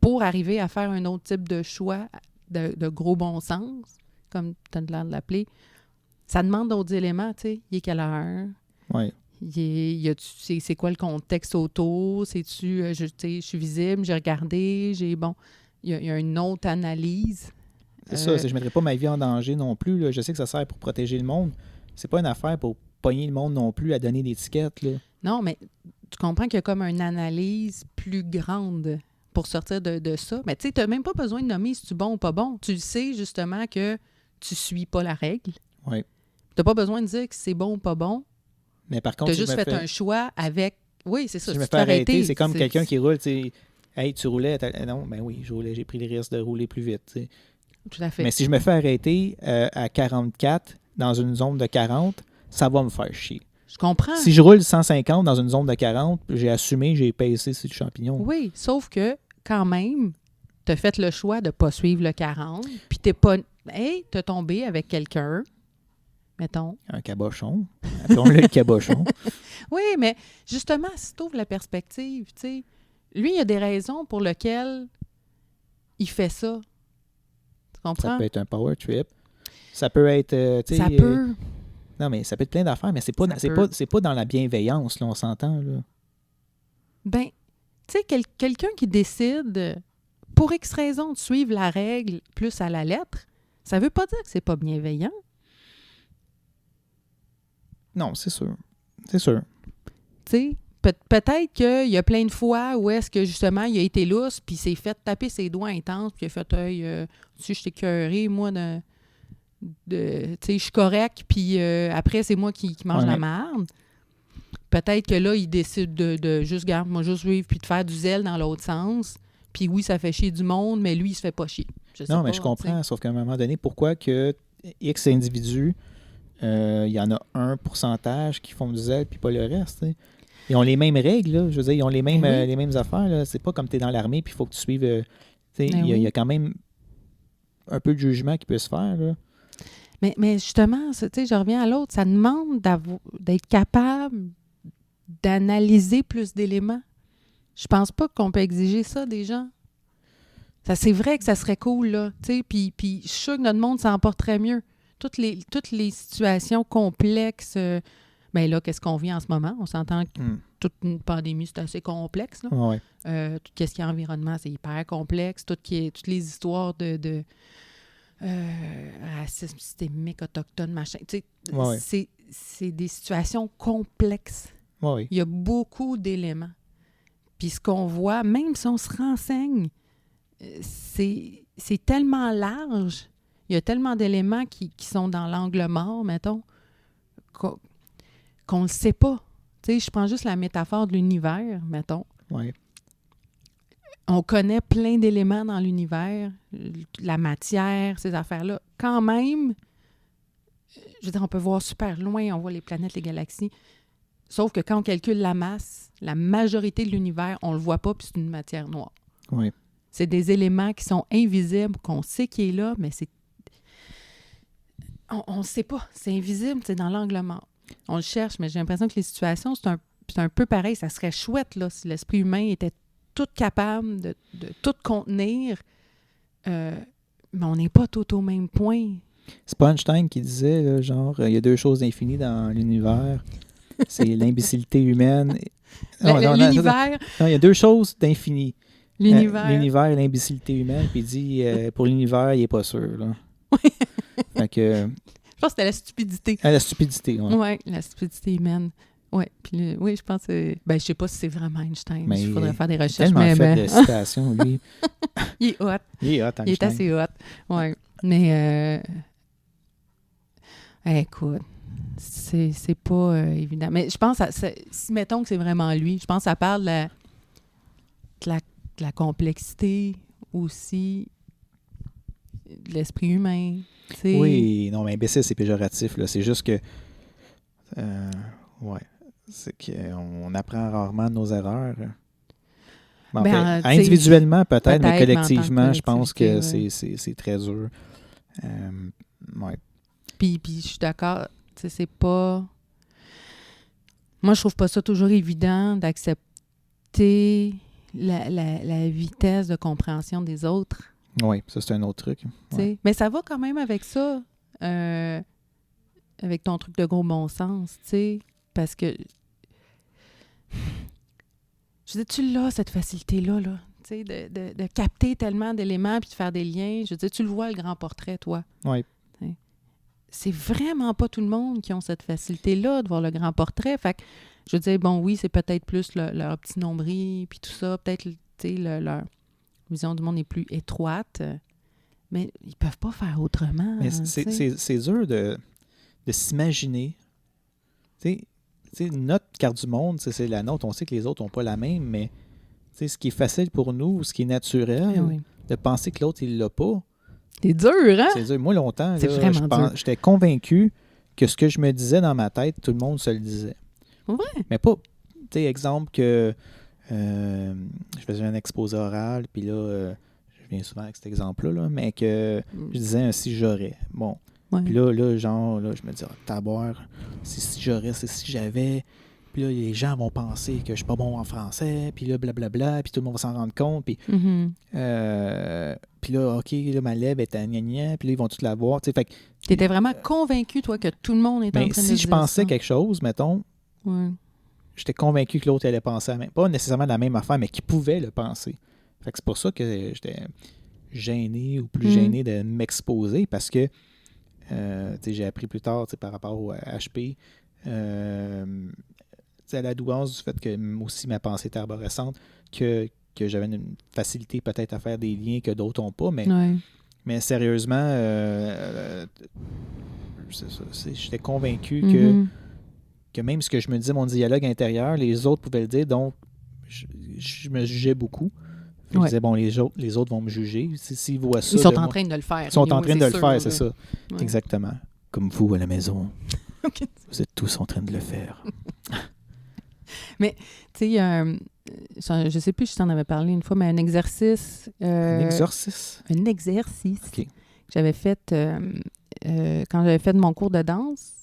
[SPEAKER 1] Pour arriver à faire un autre type de choix de gros bon sens, comme tu as l'air de l'appeler, ça demande d'autres éléments, tu sais. Il est quelle heure?
[SPEAKER 3] Ouais.
[SPEAKER 1] C'est quoi le contexte autour? C'est-tu, je suis visible, j'ai regardé, bon... Il y a une autre analyse.
[SPEAKER 3] C'est ça, je ne mettrais pas ma vie en danger non plus. Là. Je sais que ça sert pour protéger le monde. C'est pas une affaire pour pogner le monde non plus à donner d'étiquettes. Là.
[SPEAKER 1] Non, mais tu comprends qu'il y a comme une analyse plus grande pour sortir de ça. Mais tu sais, tu n'as même pas besoin de nommer si tu es bon ou pas bon. Tu sais justement que tu ne suis pas la règle.
[SPEAKER 3] Oui.
[SPEAKER 1] Tu n'as pas besoin de dire que c'est bon ou pas bon.
[SPEAKER 3] Mais par contre,
[SPEAKER 1] tu as juste fait un choix avec... Oui, c'est ça.
[SPEAKER 3] Si je
[SPEAKER 1] tu
[SPEAKER 3] me
[SPEAKER 1] te
[SPEAKER 3] fais
[SPEAKER 1] fais
[SPEAKER 3] arrêter, c'est comme quelqu'un qui roule, tu sais, hey, tu roulais, non, ben oui, je roulais, j'ai pris le risque de rouler plus vite. T'sais.
[SPEAKER 1] Tout à fait.
[SPEAKER 3] Mais si je me fais arrêter à 44 dans une zone de 40, ça va me faire chier.
[SPEAKER 1] Je comprends.
[SPEAKER 3] Si je roule 150 dans une zone de 40, j'ai assumé, j'ai payé sur le champignon.
[SPEAKER 1] Oui, sauf que quand même, tu as fait le choix de ne pas suivre le 40, puis tu pas... Hey, tu es tombé avec quelqu'un, mettons.
[SPEAKER 3] Un cabochon. Appelons-le le cabochon.
[SPEAKER 1] Oui, mais justement, si tu ouvres la perspective, tu sais, lui, il y a des raisons pour lesquelles il fait ça. Tu comprends?
[SPEAKER 3] Ça peut être un power trip. Ça peut être, tu sais...
[SPEAKER 1] Ça peut.
[SPEAKER 3] Non, mais ça peut être plein d'affaires, mais c'est pas dans la bienveillance, là, on s'entend, là.
[SPEAKER 1] Ben, tu sais, quelqu'un qui décide, pour X raison, de suivre la règle plus à la lettre, ça veut pas dire que c'est pas bienveillant.
[SPEAKER 3] Non, c'est sûr. C'est sûr.
[SPEAKER 1] Tu sais, peut-être qu'il y a plein de fois où est-ce que, justement, il a été lousse, puis il s'est fait taper ses doigts intenses, puis il a fait, tu sais, je t'ai écœuré, moi, tu sais, je suis correct, puis après, c'est moi qui mange la merde. Peut-être que là, il décide de juste, garde, moi, juste suivre, puis de faire du zèle dans l'autre sens. Puis oui, ça fait chier du monde, mais lui, il se fait pas chier.
[SPEAKER 3] Non, mais je comprends, sauf qu'à un moment donné, pourquoi que X individus, il y en a un pourcentage qui font du zèle, puis pas le reste, t'sais. Ils ont les mêmes règles, là. Je veux dire, ils ont les mêmes, les mêmes affaires, là. C'est pas comme tu es dans l'armée, puis il faut que tu suives... il y a quand même un peu de jugement qui peut se faire, là.
[SPEAKER 1] Mais justement, tu sais, je reviens à l'autre, ça demande d'être capable d'analyser plus d'éléments. Je pense pas qu'on peut exiger ça des gens. Ça, c'est vrai que ça serait cool, là, tu sais, puis je suis sûre que notre monde s'en porterait mieux. Toutes les situations complexes, bien là, qu'est-ce qu'on vit en ce moment? On s'entend que toute une pandémie, c'est assez complexe, là.
[SPEAKER 3] Ouais.
[SPEAKER 1] Tout ce qui est environnement, c'est hyper complexe. Toutes les histoires de racisme systémique, autochtone, machin. Tu sais, c'est des situations complexes.
[SPEAKER 3] Ouais.
[SPEAKER 1] Il y a beaucoup d'éléments. Puis ce qu'on voit, même si on se renseigne, c'est tellement large. Il y a tellement d'éléments qui sont dans l'angle mort, mettons, qu'on ne le sait pas. Tu sais, je prends juste la métaphore de l'univers, mettons.
[SPEAKER 3] Ouais.
[SPEAKER 1] On connaît plein d'éléments dans l'univers, la matière, ces affaires-là. Quand même, je veux dire, on peut voir super loin, on voit les planètes, les galaxies. Sauf que quand on calcule la masse, la majorité de l'univers, on ne le voit pas, puis c'est une matière noire.
[SPEAKER 3] Ouais.
[SPEAKER 1] C'est des éléments qui sont invisibles, qu'on sait qu'il est là, mais c'est... On ne sait pas. C'est invisible, c'est dans l'angle mort. On le cherche, mais j'ai l'impression que les situations, c'est un peu pareil. Ça serait chouette, là, si l'esprit humain était tout capable de tout contenir. Mais on n'est pas tout au même point.
[SPEAKER 3] C'est pas Einstein qui disait, là, genre, il y a deux choses infinies dans l'univers. C'est l'imbécilité humaine.
[SPEAKER 1] L'univers.
[SPEAKER 3] Non, il y a deux choses d'infinies.
[SPEAKER 1] L'univers.
[SPEAKER 3] L'univers et l'imbécilité humaine. Puis il dit, pour l'univers, il n'est pas sûr. Là. Fait que,
[SPEAKER 1] Je pense que c'était la stupidité.
[SPEAKER 3] la stupidité. Ouais.
[SPEAKER 1] Oui, la stupidité humaine. Ouais. Puis oui, je pense que... Ben, je sais pas si c'est vraiment Einstein.
[SPEAKER 3] Mais
[SPEAKER 1] il faudrait faire des recherches.
[SPEAKER 3] Tellement
[SPEAKER 1] Mais,
[SPEAKER 3] fait de citations, lui.
[SPEAKER 1] il est hot.
[SPEAKER 3] Il est hot, Einstein.
[SPEAKER 1] Il est assez hot. Oui. Mais... écoute, c'est pas évident. Mais je pense, si mettons que c'est vraiment lui, je pense que ça parle de la complexité aussi de l'esprit humain. T'sais.
[SPEAKER 3] Oui, non, mais imbécile, c'est péjoratif. Là. C'est juste que... ouais. C'est qu'on apprend rarement de nos erreurs. En fait, individuellement, peut-être, mais collectivement, je pense que c'est très dur. Ouais.
[SPEAKER 1] Puis je suis d'accord, c'est pas... Moi, je trouve pas ça toujours évident d'accepter la vitesse de compréhension des autres.
[SPEAKER 3] Oui, ça, c'est un autre truc. Ouais.
[SPEAKER 1] Mais ça va quand même avec ça, avec ton truc de gros bon sens, tu sais, parce que... Je veux dire, tu l'as, cette facilité-là, là, tu sais, de capter tellement d'éléments puis de faire des liens. Je veux dire, tu le vois, le grand portrait, toi.
[SPEAKER 3] Oui.
[SPEAKER 1] C'est vraiment pas tout le monde qui ont cette facilité-là de voir le grand portrait. Fait que, je veux dire, bon, oui, c'est peut-être plus leur petit nombril puis tout ça. Peut-être, tu sais, leur vision du monde est plus étroite. Mais ils peuvent pas faire autrement.
[SPEAKER 3] Mais c'est dur de s'imaginer. Tu sais, notre carte du monde, c'est la nôtre. On sait que les autres n'ont pas la même, mais ce qui est facile pour nous, ce qui est naturel, de penser que l'autre, il l'a pas.
[SPEAKER 1] C'est dur, hein?
[SPEAKER 3] C'est dur. Moi, longtemps,
[SPEAKER 1] c'est vraiment dur.
[SPEAKER 3] J'étais convaincu que ce que je me disais dans ma tête, tout le monde se le disait.
[SPEAKER 1] Ouais.
[SPEAKER 3] Mais pas, tu sais, exemple que je faisais un exposé oral, puis là, je viens souvent avec cet exemple-là, là, mais que je disais si j'aurais. Bon.
[SPEAKER 1] Ouais.
[SPEAKER 3] Puis là, genre, là, je me dis, taboire, c'est si j'aurais, c'est si j'avais. Puis là, les gens vont penser que je suis pas bon en français, puis là, blablabla, puis tout le monde va s'en rendre compte. Puis, puis là, OK, là, ma lèvre est à gna-gna, puis là, ils vont tout la voir. Tu
[SPEAKER 1] étais vraiment convaincu, toi, que tout le monde était en train de
[SPEAKER 3] si
[SPEAKER 1] dire
[SPEAKER 3] je pensais
[SPEAKER 1] ça.
[SPEAKER 3] quelque chose, mettons, j'étais convaincu que l'autre allait penser à même. Pas nécessairement la même affaire, mais qu'il pouvait le penser. Fait que c'est pour ça que j'étais gêné ou plus gêné de m'exposer, parce que j'ai appris plus tard par rapport au HP, à la douance du fait que aussi ma pensée était arborescente, que j'avais une facilité peut-être à faire des liens que d'autres n'ont pas, mais sérieusement, j'étais convaincu que même ce que je me disais, mon dialogue intérieur, les autres pouvaient le dire, donc je me jugeais beaucoup. Je disais, bon, les autres vont me juger. S'ils voient ça...
[SPEAKER 1] Ils sont en train de le faire.
[SPEAKER 3] Ils sont en train de le faire, c'est ça.
[SPEAKER 1] Ouais.
[SPEAKER 3] Exactement. Comme vous à la maison. Vous êtes tous en train de le faire.
[SPEAKER 1] Mais, tu sais, je sais plus si je t'en avais parlé une fois, mais un exercice...
[SPEAKER 3] un exercice?
[SPEAKER 1] Un exercice
[SPEAKER 3] que
[SPEAKER 1] j'avais fait quand j'avais fait mon cours de danse.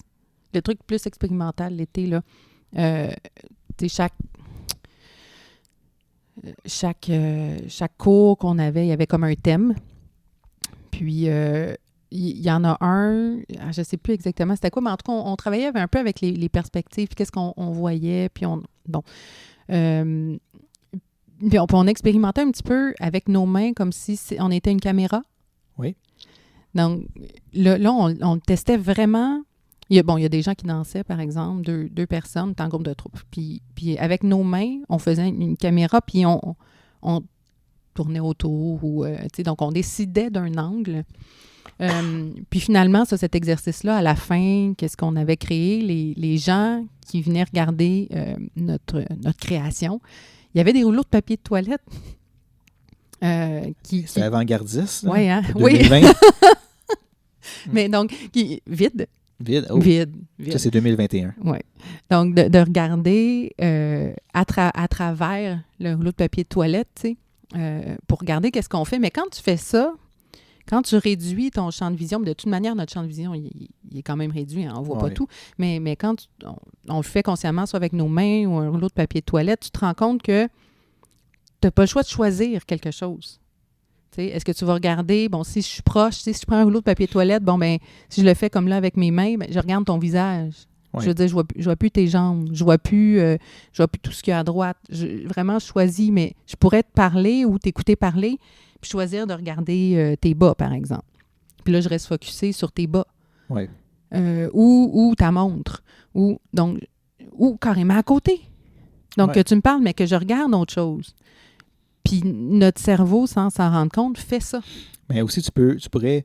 [SPEAKER 1] Le truc plus expérimental l'été, là. Tu sais, chaque cours qu'on avait, il y avait comme un thème. Puis, il y en a un, je ne sais plus exactement c'était quoi, mais en tout cas, on travaillait un peu avec les perspectives, puis qu'est-ce qu'on voyait, puis puis on expérimentait un petit peu avec nos mains comme si on était une caméra.
[SPEAKER 3] Oui.
[SPEAKER 1] Donc, là on testait vraiment. Il y a des gens qui dansaient, par exemple, deux personnes, en groupe de troupes. Puis avec nos mains, on faisait une caméra, puis on tournait autour. Donc, on décidait d'un angle. Puis finalement, cet exercice-là, à la fin, qu'est-ce qu'on avait créé? Les gens qui venaient regarder notre création, il y avait des rouleaux de papier de toilette.
[SPEAKER 3] C'est avant-gardiste,
[SPEAKER 1] ouais, hein?
[SPEAKER 3] 2020.
[SPEAKER 1] Oui. Mais donc, vide.
[SPEAKER 3] Vide. Oh.
[SPEAKER 1] Vide.
[SPEAKER 3] Ça, c'est 2021.
[SPEAKER 1] Oui. Donc, de regarder à travers le rouleau de papier de toilette, tu sais, pour regarder qu'est-ce qu'on fait. Mais quand tu fais ça, quand tu réduis ton champ de vision, de toute manière, notre champ de vision, il est quand même réduit, hein, on ne voit pas tout. Mais quand on le fait consciemment, soit avec nos mains ou un rouleau de papier de toilette, tu te rends compte que tu n'as pas le choix de choisir quelque chose. sais, est-ce que tu vas regarder, bon, si je suis proche, si je prends un rouleau de papier toilette, bon, ben, si je le fais comme là avec mes mains, ben, je regarde ton visage.
[SPEAKER 3] Ouais.
[SPEAKER 1] Je veux dire, je vois plus tes jambes, je vois plus tout ce qu'il y a à droite. Vraiment, je choisis, mais je pourrais te parler ou t'écouter parler, puis choisir de regarder tes bas, par exemple. Puis là, je reste focusée sur tes bas.
[SPEAKER 3] Oui.
[SPEAKER 1] Ou ta montre, ou carrément à côté. Donc,
[SPEAKER 3] Ouais.
[SPEAKER 1] que tu me parles, mais que je regarde autre chose. Puis notre cerveau, sans s'en rendre compte, fait ça.
[SPEAKER 3] Mais aussi, tu pourrais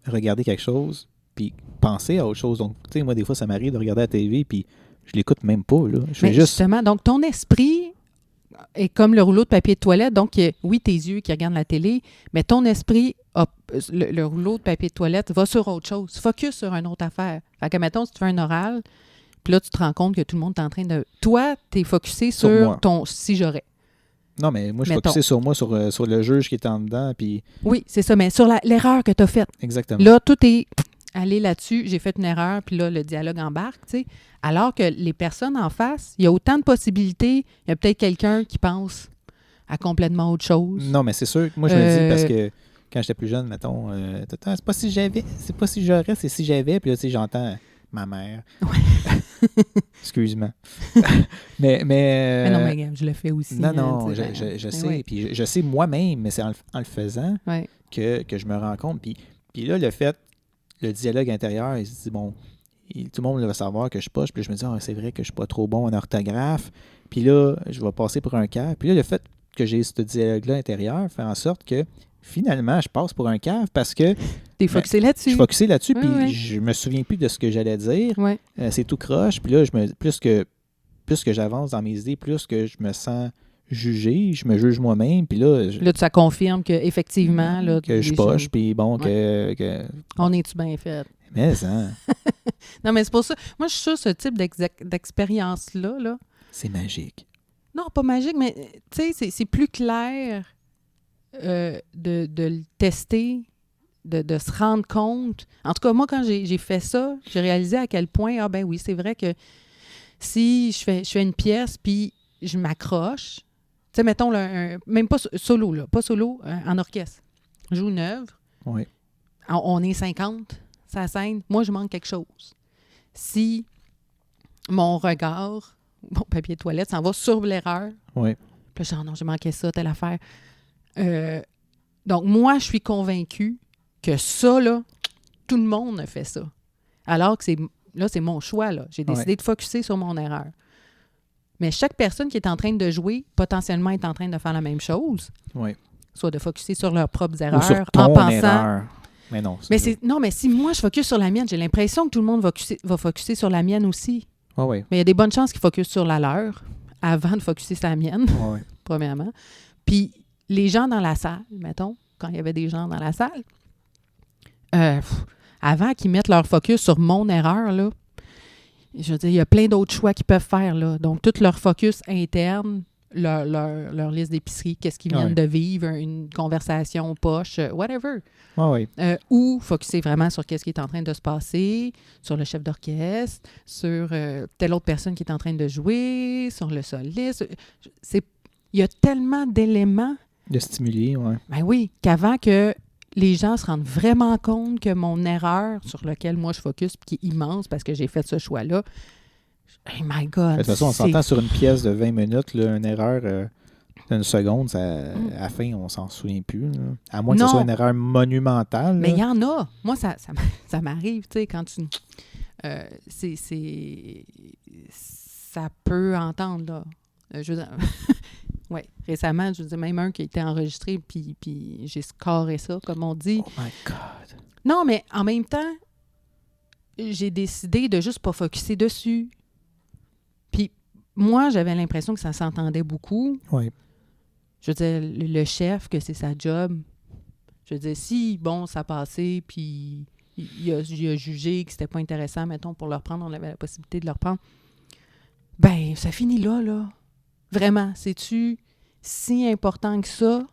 [SPEAKER 3] regarder quelque chose puis penser à autre chose. Donc, tu sais, moi, des fois, ça m'arrive de regarder la TV puis je l'écoute même pas, là. Je fais
[SPEAKER 1] Mais
[SPEAKER 3] juste...
[SPEAKER 1] justement, donc ton esprit est comme le rouleau de papier de toilette. Donc, oui, tes yeux qui regardent la télé, mais ton esprit, le rouleau de papier de toilette va sur autre chose. Focus sur une autre affaire. Fait que, mettons, si tu fais un oral, puis là, tu te rends compte que tout le monde est en train de... Toi, tu es focusé
[SPEAKER 3] Sur
[SPEAKER 1] sur
[SPEAKER 3] moi.
[SPEAKER 1] ton « si j'aurais ».
[SPEAKER 3] Non, mais moi, je suis
[SPEAKER 1] Mettons.
[SPEAKER 3] focusé sur moi, sur le juge qui est en dedans, puis
[SPEAKER 1] Oui, c'est ça, mais sur l'erreur que tu as faite.
[SPEAKER 3] exactement.
[SPEAKER 1] Là, tout est allé là-dessus, j'ai fait une erreur, puis là, le dialogue embarque, tu sais. Alors que les personnes en face, il y a autant de possibilités. Il y a peut-être quelqu'un qui pense à complètement autre chose.
[SPEAKER 3] Non, mais c'est sûr. Moi, je me dis, parce que quand j'étais plus jeune, mettons, c'est pas si j'avais, c'est pas si j'aurais, c'est si j'avais. Puis là, tu sais, j'entends ma mère.
[SPEAKER 1] Ouais.
[SPEAKER 3] Excuse-moi. mais
[SPEAKER 1] non, mais regarde, je le fais aussi.
[SPEAKER 3] non,
[SPEAKER 1] tu sais,
[SPEAKER 3] je
[SPEAKER 1] ben
[SPEAKER 3] sais.
[SPEAKER 1] ouais.
[SPEAKER 3] Puis je sais moi-même, mais c'est en le faisant
[SPEAKER 1] Ouais.
[SPEAKER 3] que je me rends compte. Puis là, le dialogue intérieur, il se dit, bon, tout le monde va savoir que je suis poche. Puis là, je me dis, c'est vrai que je suis pas trop bon en orthographe. Puis là, je vais passer pour un cave. Puis là, le fait que j'ai ce dialogue-là intérieur fait en sorte que finalement, je passe pour un cave parce que
[SPEAKER 1] T'es focusé
[SPEAKER 3] je
[SPEAKER 1] là-dessus.
[SPEAKER 3] suis focusé là-dessus.
[SPEAKER 1] Oui,
[SPEAKER 3] Puis
[SPEAKER 1] oui.
[SPEAKER 3] je me souviens plus de ce que j'allais dire.
[SPEAKER 1] Ouais.
[SPEAKER 3] C'est tout croche. Puis là, plus que j'avance dans mes idées, plus que je me sens jugé, je me juge moi-même. Puis là,
[SPEAKER 1] Là, ça confirme qu'effectivement, là,
[SPEAKER 3] que je
[SPEAKER 1] les
[SPEAKER 3] poche.
[SPEAKER 1] choses-
[SPEAKER 3] Puis bon,
[SPEAKER 1] Ouais.
[SPEAKER 3] que
[SPEAKER 1] On est-tu bien fait?
[SPEAKER 3] mais hein,
[SPEAKER 1] Non, mais c'est pour ça. Moi, je suis sûre ce type d'expérience-là, là.
[SPEAKER 3] c'est magique.
[SPEAKER 1] Non, pas magique, mais tu sais, c'est plus clair de le tester, de se rendre compte. En tout cas, moi, quand j'ai fait ça, j'ai réalisé à quel point, ah ben oui, c'est vrai que si je fais une pièce, puis je m'accroche, tu sais, mettons, là, même pas solo, là, pas solo, en orchestre. Je joue une œuvre,
[SPEAKER 3] Oui.
[SPEAKER 1] on est 50, ça scène, moi, je manque quelque chose. Si mon regard, mon papier de toilette s'en va sur l'erreur,
[SPEAKER 3] Oui.
[SPEAKER 1] puis là, genre, non, j'ai manqué ça, telle affaire. Donc, moi, je suis convaincue que ça, là, tout le monde a fait ça. Alors que c'est mon choix, là. J'ai décidé de focusser sur mon erreur. Mais chaque personne qui est en train de jouer, potentiellement est en train de faire la même chose.
[SPEAKER 3] Oui.
[SPEAKER 1] Soit de focusser sur leurs propres
[SPEAKER 3] Ou
[SPEAKER 1] erreurs
[SPEAKER 3] sur
[SPEAKER 1] en
[SPEAKER 3] ton
[SPEAKER 1] pensant...
[SPEAKER 3] erreur. Mais non.
[SPEAKER 1] Mais si moi, je focus sur la mienne, j'ai l'impression que tout le monde va focusser sur la mienne aussi.
[SPEAKER 3] Oui, oui.
[SPEAKER 1] Mais il y a des bonnes chances qu'ils focusent sur la leur avant de focusser sur la mienne,
[SPEAKER 3] Oui.
[SPEAKER 1] premièrement. Puis les gens dans la salle, mettons, quand il y avait des gens dans la salle, avant qu'ils mettent leur focus sur mon erreur, là, je veux dire, il y a plein d'autres choix qu'ils peuvent faire, là. Donc, tout leur focus interne, leur liste d'épicerie, qu'est-ce qu'ils viennent de vivre, une conversation poche, whatever.
[SPEAKER 3] Oui, oui.
[SPEAKER 1] Ou focuser vraiment sur qu'est-ce qui est en train de se passer, sur le chef d'orchestre, sur telle autre personne qui est en train de jouer, sur le soliste. Il y a tellement d'éléments,
[SPEAKER 3] De stimuler, oui.
[SPEAKER 1] ben oui, qu'avant que les gens se rendent vraiment compte que mon erreur sur laquelle moi je focus, puis qui est immense parce que j'ai fait ce choix-là, oh my God!
[SPEAKER 3] De toute façon, on s'entend sur une pièce de 20 minutes, là, une erreur d'une seconde, à la fin, on s'en souvient plus. Là. À moins que ce soit une erreur monumentale.
[SPEAKER 1] Mais
[SPEAKER 3] là.
[SPEAKER 1] il y en a. Moi, ça m'arrive, tu sais, quand tu... ça peut entendre, là. Je veux dire... Oui, récemment, je veux dire, même un qui a été enregistré, puis j'ai scoré ça, comme on dit.
[SPEAKER 3] Oh my God!
[SPEAKER 1] Non, mais en même temps, j'ai décidé de juste pas focusser dessus. Puis moi, j'avais l'impression que ça s'entendait beaucoup.
[SPEAKER 3] Oui.
[SPEAKER 1] Je veux dire, le chef, que c'est sa job. Je veux dire, si, bon, ça passait, puis il a jugé que c'était pas intéressant, mettons, pour le reprendre, on avait la possibilité de le reprendre, ben, ça finit là, là. Vraiment, c'est-tu si important que ça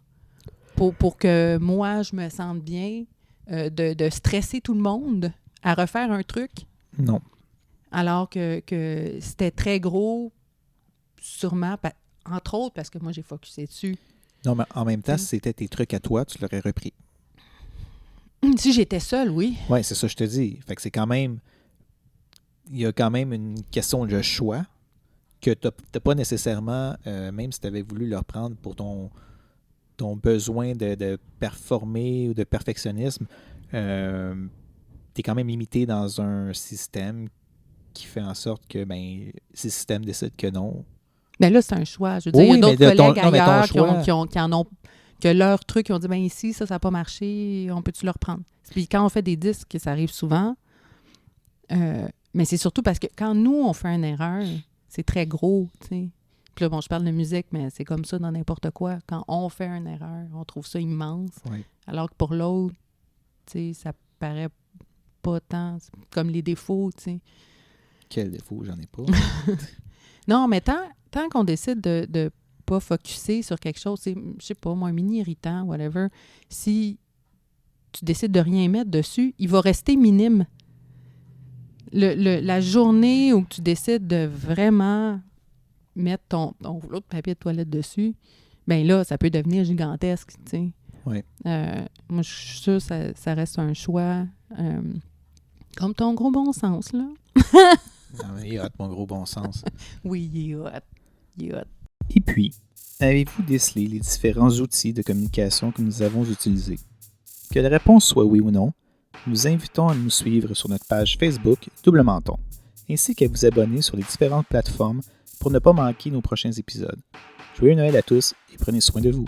[SPEAKER 1] pour que moi, je me sente bien de stresser tout le monde à refaire un truc?
[SPEAKER 3] Non.
[SPEAKER 1] Alors que c'était très gros, sûrement, entre autres parce que moi, j'ai focusé dessus.
[SPEAKER 3] Non, mais en même temps, si c'était tes trucs à toi, tu l'aurais repris.
[SPEAKER 1] Si j'étais seule, oui.
[SPEAKER 3] Oui, c'est ça que je te dis. Fait que c'est quand même... Il y a quand même une question de choix que tu n'as pas nécessairement, même si tu avais voulu le reprendre pour ton besoin de performer ou de perfectionnisme, tu es quand même limité dans un système qui fait en sorte que si le système décide que non.
[SPEAKER 1] Mais là, c'est un choix. Je veux dire, il y a d'autres collègues ailleurs qui en ont, que leur truc, ils ont dit, ici, ça n'a pas marché, on peut-tu le reprendre? Puis quand on fait des disques, ça arrive souvent, mais c'est surtout parce que quand nous, on fait une erreur, c'est très gros, tu sais. Puis là, je parle de musique, mais c'est comme ça dans n'importe quoi. Quand on fait une erreur, on trouve ça immense.
[SPEAKER 3] Oui.
[SPEAKER 1] Alors que pour l'autre, tu sais, ça paraît pas tant comme les défauts, tu sais.
[SPEAKER 3] Quel défaut? J'en ai pas.
[SPEAKER 1] Non, mais tant qu'on décide de pas focusser sur quelque chose, c'est, je sais pas, moi, un mini irritant, whatever, si tu décides de rien mettre dessus, il va rester minime. La journée où tu décides de vraiment mettre ton rouleau de papier de toilette dessus, bien là, ça peut devenir gigantesque, tu sais.
[SPEAKER 3] Oui.
[SPEAKER 1] Moi, je suis sûre que ça reste un choix comme ton gros bon sens, là.
[SPEAKER 3] Non, mais il est hot, mon gros bon sens.
[SPEAKER 1] Oui, il est hot. Il est hot.
[SPEAKER 3] Et puis, avez-vous décelé les différents outils de communication que nous avons utilisés? Que la réponse soit oui ou non, nous invitons à nous suivre sur notre page Facebook Double Menton, ainsi qu'à vous abonner sur les différentes plateformes pour ne pas manquer nos prochains épisodes. Joyeux Noël à tous et prenez soin de vous.